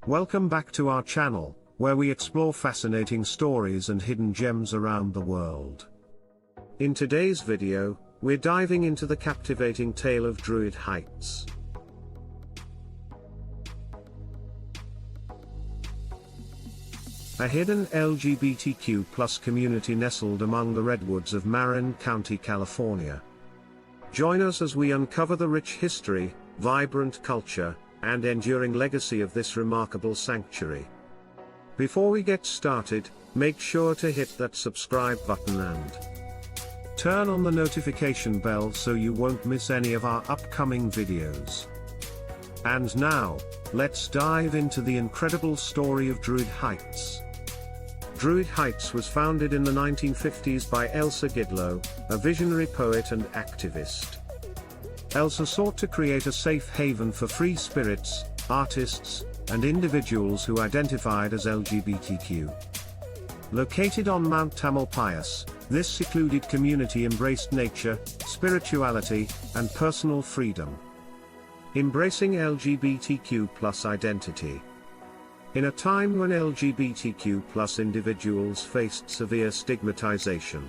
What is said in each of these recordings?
Welcome back to our channel, where we explore fascinating stories and hidden gems around the world. In today's video, we're diving into the captivating tale of Druid Heights. A hidden LGBTQ+ community nestled among the redwoods of Marin County, California. Join us as we uncover the rich history, vibrant culture, and enduring legacy of this remarkable sanctuary. Before we get started, make sure to hit that subscribe button and turn on the notification bell so you won't miss any of our upcoming videos. And now, let's dive into the incredible story of Druid Heights. Druid Heights was founded in the 1950s by Elsa Gidlow, a visionary poet and activist. Elsa sought to create a safe haven for free spirits, artists, and individuals who identified as LGBTQ. Located on Mount Tamalpais, this secluded community embraced nature, spirituality, and personal freedom. Embracing LGBTQ+ identity. In a time when LGBTQ+ individuals faced severe stigmatization,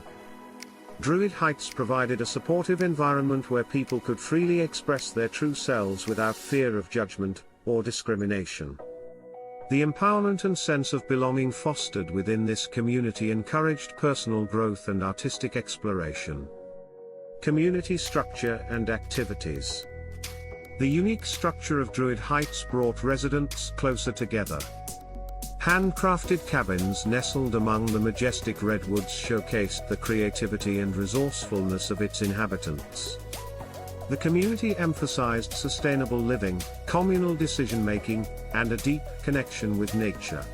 Druid Heights provided a supportive environment where people could freely express their true selves without fear of judgment or discrimination. The empowerment and sense of belonging fostered within this community encouraged personal growth and artistic exploration. Community structure and activities. The unique structure of Druid Heights brought residents closer together. Handcrafted cabins nestled among the majestic redwoods showcased the creativity and resourcefulness of its inhabitants. The community emphasized sustainable living, communal decision-making, and a deep connection with nature.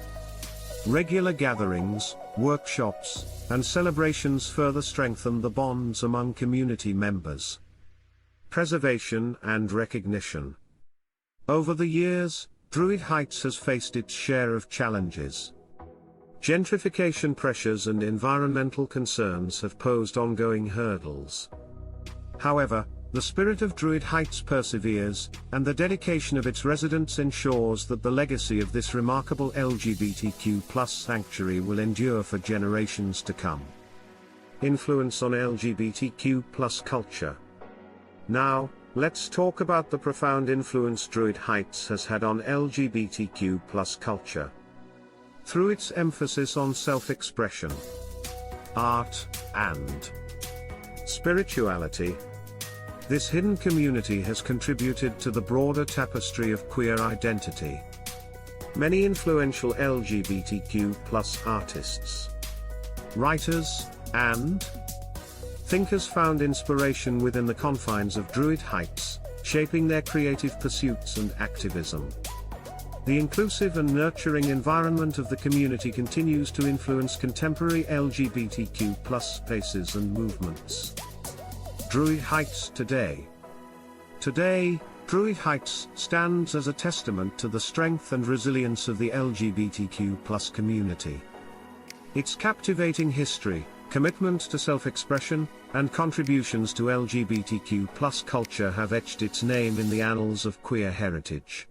Regular gatherings, workshops, and celebrations further strengthened the bonds among community members. Preservation and recognition. Over the years, Druid Heights has faced its share of challenges. Gentrification pressures and environmental concerns have posed ongoing hurdles. However, the spirit of Druid Heights perseveres, and the dedication of its residents ensures that the legacy of this remarkable LGBTQ+ sanctuary will endure for generations to come. Influence on LGBTQ+ culture. Now, let's talk about the profound influence Druid Heights has had on LGBTQ+ culture. Through its emphasis on self-expression, art, and spirituality, this hidden community has contributed to the broader tapestry of queer identity. Many influential LGBTQ+ artists, writers, and thinkers found inspiration within the confines of Druid Heights, shaping their creative pursuits and activism. The inclusive and nurturing environment of the community continues to influence contemporary LGBTQ+ spaces and movements. Druid Heights today. Today, Druid Heights stands as a testament to the strength and resilience of the LGBTQ+ community. Its captivating history, commitment to self-expression, and contributions to LGBTQ+ culture have etched its name in the annals of queer heritage.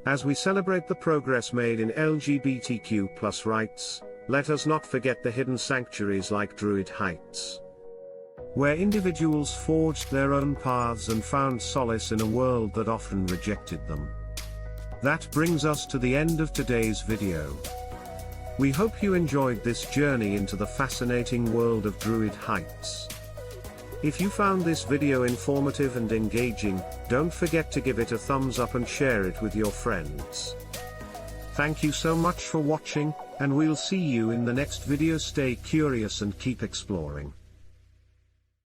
As we celebrate the progress made in LGBTQ+ rights, let us not forget the hidden sanctuaries like Druid Heights, where individuals forged their own paths and found solace in a world that often rejected them. That brings us to the end of today's video. We hope you enjoyed this journey into the fascinating world of Druid Heights. If you found this video informative and engaging, don't forget to give it a thumbs up and share it with your friends. Thank you so much for watching, and we'll see you in the next video. Stay curious and keep exploring.